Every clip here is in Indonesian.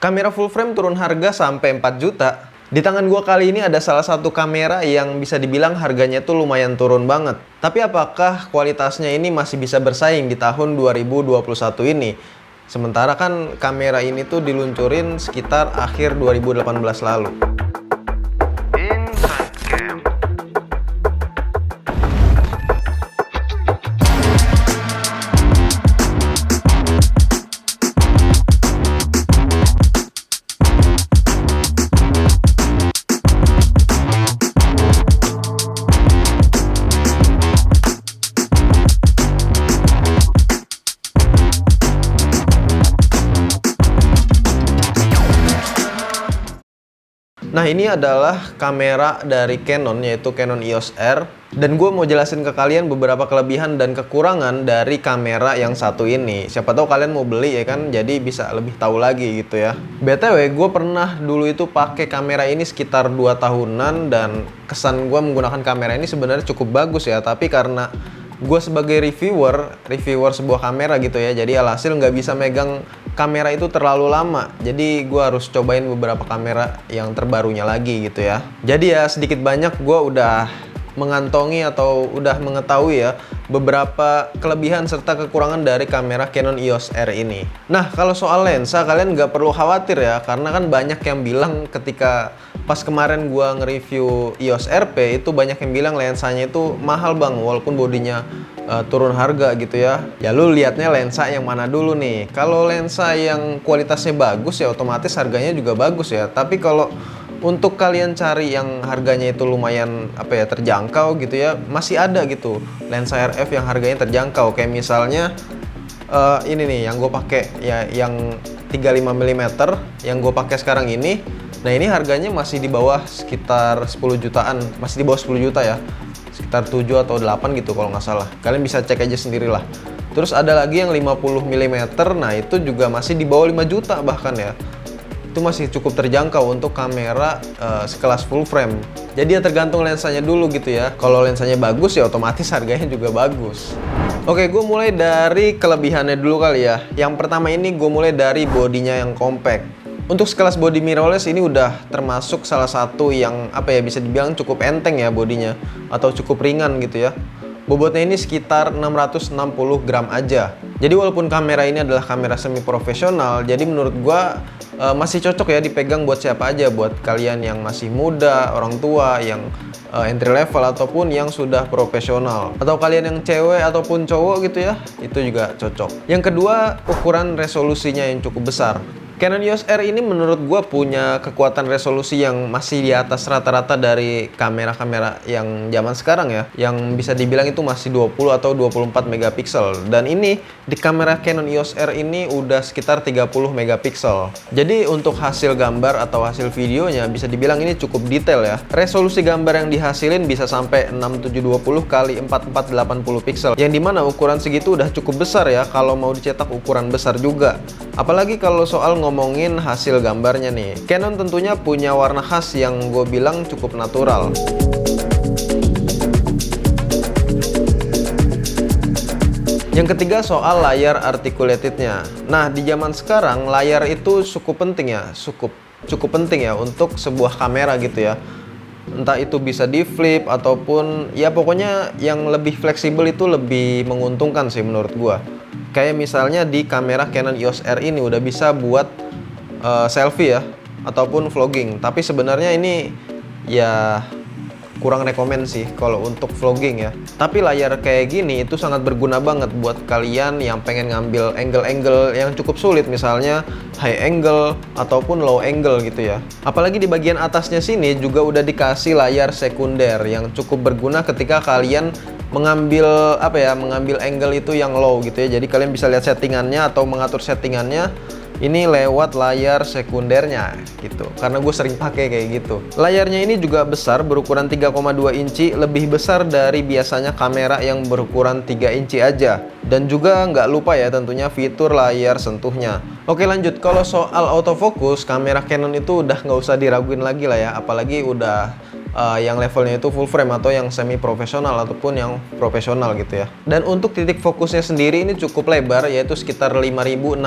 Kamera full frame turun harga sampai 4 juta. Di tangan gua kali ini ada salah satu kamera yang bisa dibilang harganya tuh lumayan turun banget. Tapi apakah kualitasnya ini masih bisa bersaing di tahun 2021 ini? Sementara kan kamera ini tuh diluncurin sekitar akhir 2018 lalu. Nah, ini adalah kamera dari Canon, yaitu Canon EOS R. Dan gue mau jelasin ke kalian beberapa kelebihan dan kekurangan dari kamera yang satu ini. Siapa tahu kalian mau beli ya kan, jadi bisa lebih tahu lagi gitu ya. BTW, gue pernah dulu itu pakai kamera ini sekitar 2 tahunan. Dan kesan gue menggunakan kamera ini sebenarnya cukup bagus ya. Tapi karena gue sebagai reviewer sebuah kamera gitu ya, jadi alhasil nggak bisa megang kamera itu terlalu lama. Jadi gue harus cobain beberapa kamera yang terbarunya lagi gitu ya. Jadi ya sedikit banyak gue udah mengantongi atau udah mengetahui ya beberapa kelebihan serta kekurangan dari kamera Canon EOS R ini. Nah, kalau soal lensa kalian nggak perlu khawatir ya, karena kan banyak yang bilang ketika pas kemarin gua nge-review EOS RP itu banyak yang bilang lensanya itu mahal bang, walaupun bodinya turun harga gitu ya. Ya lu liatnya lensa yang mana dulu nih. Kalau lensa yang kualitasnya bagus ya otomatis harganya juga bagus ya. Tapi kalau untuk kalian cari yang harganya itu lumayan terjangkau gitu ya, masih ada gitu lensa RF yang harganya terjangkau. Kayak misalnya ini nih yang gue pakai ya, yang 35 mm yang gue pakai sekarang ini. Nah, ini harganya masih di bawah sekitar 10 jutaan, masih di bawah 10 juta ya, sekitar 7 atau 8 gitu kalau nggak salah. Kalian bisa cek aja sendirilah. Terus ada lagi yang 50 mm, nah itu juga masih di bawah 5 juta bahkan ya. Itu masih cukup terjangkau untuk kamera sekelas full frame. Jadi ya tergantung lensanya dulu gitu ya. Kalau lensanya bagus ya otomatis harganya juga bagus. Oke, gue mulai dari kelebihannya dulu kali ya. Yang pertama ini gue mulai dari bodinya yang compact. Untuk sekelas body mirrorless ini udah termasuk salah satu yang bisa dibilang cukup enteng ya bodinya, atau cukup ringan gitu ya. Bobotnya ini sekitar 660 gram aja. Jadi walaupun kamera ini adalah kamera semi profesional, jadi menurut gua masih cocok ya dipegang buat siapa aja, buat kalian yang masih muda, orang tua, yang entry level ataupun yang sudah profesional, atau kalian yang cewek ataupun cowok gitu ya, itu juga cocok. Yang kedua, ukuran resolusinya yang cukup besar. Canon EOS R ini menurut gue punya kekuatan resolusi yang masih di atas rata-rata dari kamera-kamera yang zaman sekarang ya, yang bisa dibilang itu masih 20 atau 24 megapiksel. Dan ini di kamera Canon EOS R ini udah sekitar 30 megapiksel. Jadi untuk hasil gambar atau hasil videonya bisa dibilang ini cukup detail ya. Resolusi gambar yang dihasilin bisa sampai 6720 x 4480 piksel, yang dimana ukuran segitu udah cukup besar ya kalau mau dicetak ukuran besar juga. Apalagi kalau soal ngomongin hasil gambarnya nih, Canon tentunya punya warna khas yang gue bilang cukup natural. Yang ketiga soal layar articulatednya. Nah, di zaman sekarang layar itu cukup penting ya, cukup penting ya untuk sebuah kamera gitu ya. Entah itu bisa di flip ataupun ya pokoknya yang lebih fleksibel itu lebih menguntungkan sih menurut gua. Kayak misalnya di kamera Canon EOS R ini udah bisa buat selfie ya ataupun vlogging. Tapi sebenarnya ini ya kurang rekomen sih kalau untuk vlogging ya. Tapi layar kayak gini itu sangat berguna banget buat kalian yang pengen ngambil angle-angle yang cukup sulit, misalnya high angle ataupun low angle gitu ya. Apalagi di bagian atasnya sini juga udah dikasih layar sekunder yang cukup berguna ketika kalian mengambil mengambil angle itu yang low gitu ya. Jadi kalian bisa lihat settingannya atau mengatur settingannya ini lewat layar sekundernya gitu, karena gue sering pakai kayak gitu. Layarnya ini juga besar, berukuran 3,2 inci, lebih besar dari biasanya kamera yang berukuran 3 inci aja. Dan juga nggak lupa ya tentunya fitur layar sentuhnya. Oke, lanjut. Kalau soal autofocus, kamera Canon itu udah nggak usah diraguin lagi lah ya, apalagi udah yang levelnya itu full frame atau yang semi profesional ataupun yang profesional gitu ya. Dan untuk titik fokusnya sendiri ini cukup lebar, yaitu sekitar 5655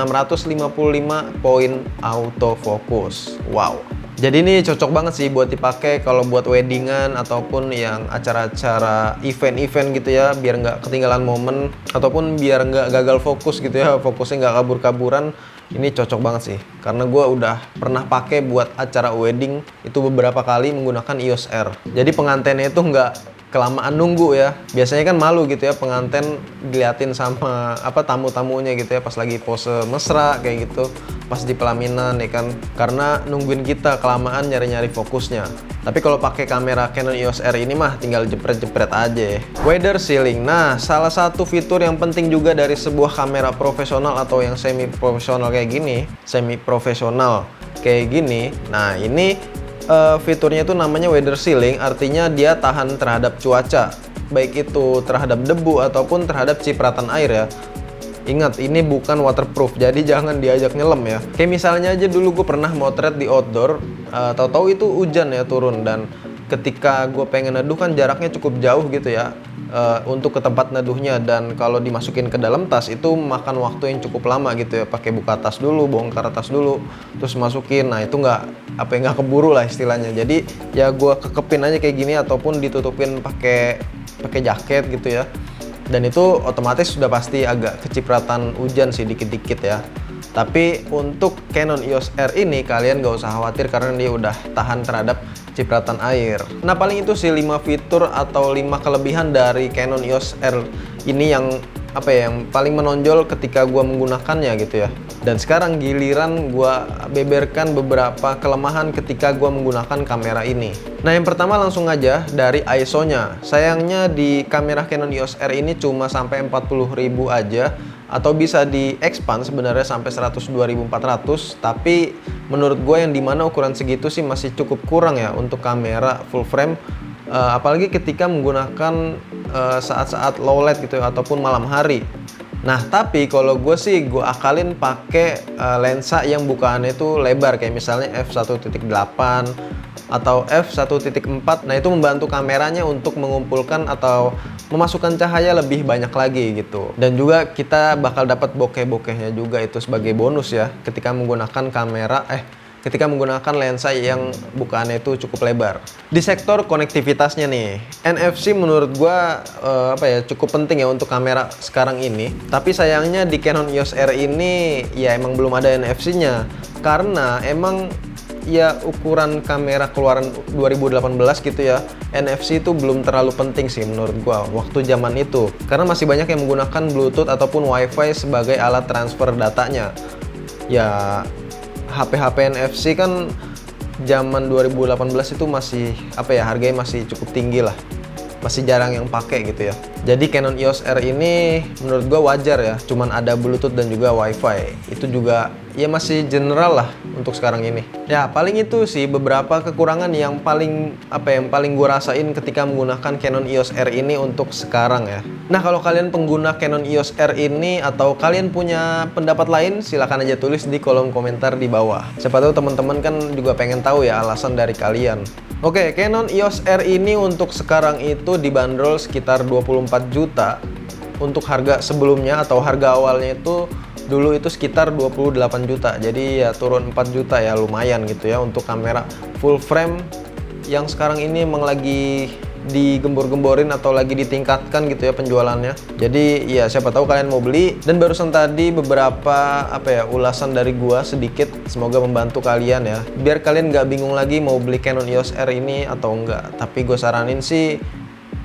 poin autofocus. Wow. Jadi ini cocok banget sih buat dipakai kalau buat weddingan ataupun yang acara-acara event-event gitu ya, biar nggak ketinggalan momen ataupun biar nggak gagal fokus gitu ya, fokusnya nggak kabur-kaburan. Ini cocok banget sih, karena gue udah pernah pakai buat acara wedding itu beberapa kali menggunakan EOS R. Jadi pengantinnya itu nggak kelamaan nunggu ya. Biasanya kan malu gitu ya pengantin diliatin sama tamu-tamunya gitu ya pas lagi pose mesra kayak gitu, pas di pelaminan ya kan, karena nungguin kita kelamaan nyari-nyari fokusnya. Tapi kalau pakai kamera Canon EOS R ini mah tinggal jepret-jepret aja. Weather sealing. Nah, salah satu fitur yang penting juga dari sebuah kamera profesional atau yang semi profesional kayak gini, nah ini fiturnya itu namanya weather sealing, artinya dia tahan terhadap cuaca, baik itu terhadap debu ataupun terhadap cipratan air ya. Ingat, ini bukan waterproof, jadi jangan diajak nyelam ya. Kayak misalnya aja dulu gue pernah motret di outdoor, tahu-tahu itu hujan ya turun, dan ketika gue pengen neduh kan jaraknya cukup jauh gitu ya untuk ke tempat neduhnya, dan kalau dimasukin ke dalam tas itu makan waktu yang cukup lama gitu ya, pakai buka tas dulu, bongkar tas dulu, terus masukin. Nah itu nggak keburu lah istilahnya. Jadi ya gue kekepin aja kayak gini ataupun ditutupin pakai jaket gitu ya, dan itu otomatis sudah pasti agak kecipratan hujan sih dikit-dikit ya. Tapi untuk Canon EOS R ini kalian gak usah khawatir karena dia udah tahan terhadap cipratan air. Nah paling itu sih 5 fitur atau 5 kelebihan dari Canon EOS R ini yang yang paling menonjol ketika gua menggunakannya gitu ya. Dan sekarang giliran gua beberkan beberapa kelemahan ketika gua menggunakan kamera ini. Nah yang pertama langsung aja dari ISO-nya. Sayangnya di kamera Canon EOS R ini cuma sampai 40.000 aja, atau bisa di-expand sebenarnya sampai 102.400, tapi menurut gue yang dimana ukuran segitu sih masih cukup kurang ya untuk kamera full frame, apalagi ketika menggunakan saat-saat low light gitu ya, ataupun malam hari. Nah tapi kalau gue sih gue akalin pakai lensa yang bukaannya itu lebar, kayak misalnya f1.8 atau f1.4. Nah itu membantu kameranya untuk mengumpulkan atau memasukkan cahaya lebih banyak lagi gitu. Dan juga kita bakal dapat bokeh-bokehnya juga, itu sebagai bonus ya ketika menggunakan ketika menggunakan lensa yang bukaannya itu cukup lebar. Di sektor konektivitasnya nih, NFC menurut gua cukup penting ya untuk kamera sekarang ini. Tapi sayangnya di Canon EOS R ini ya emang belum ada NFC-nya, karena emang ya ukuran kamera keluaran 2018 gitu ya, NFC itu belum terlalu penting sih menurut gua waktu zaman itu, karena masih banyak yang menggunakan Bluetooth ataupun Wi-Fi sebagai alat transfer datanya. Ya HP-HP NFC kan zaman 2018 itu masih harganya masih cukup tinggi lah, masih jarang yang pakai gitu ya. Jadi Canon EOS R ini menurut gua wajar ya, cuman ada Bluetooth dan juga Wi-Fi. Itu juga ya masih general lah untuk sekarang ini. Ya paling itu sih beberapa kekurangan yang paling gua rasain ketika menggunakan Canon EOS R ini untuk sekarang ya. Nah kalau kalian pengguna Canon EOS R ini atau kalian punya pendapat lain, silahkan aja tulis di kolom komentar di bawah. Siapa tahu teman-teman kan juga pengen tahu ya alasan dari kalian. Oke, Canon EOS R ini untuk sekarang itu dibanderol sekitar 24 juta untuk harga sebelumnya, atau harga awalnya itu dulu itu sekitar 28 juta. Jadi ya turun 4 juta ya, lumayan gitu ya untuk kamera full frame yang sekarang ini emang lagi digembor-gemborin atau lagi ditingkatkan gitu ya penjualannya. Jadi ya siapa tahu kalian mau beli. Dan barusan tadi beberapa ulasan dari gua sedikit, semoga membantu kalian ya, biar kalian nggak bingung lagi mau beli Canon EOS R ini atau enggak. Tapi gue saranin sih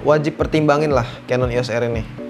wajib pertimbangin lah Canon EOS R ini.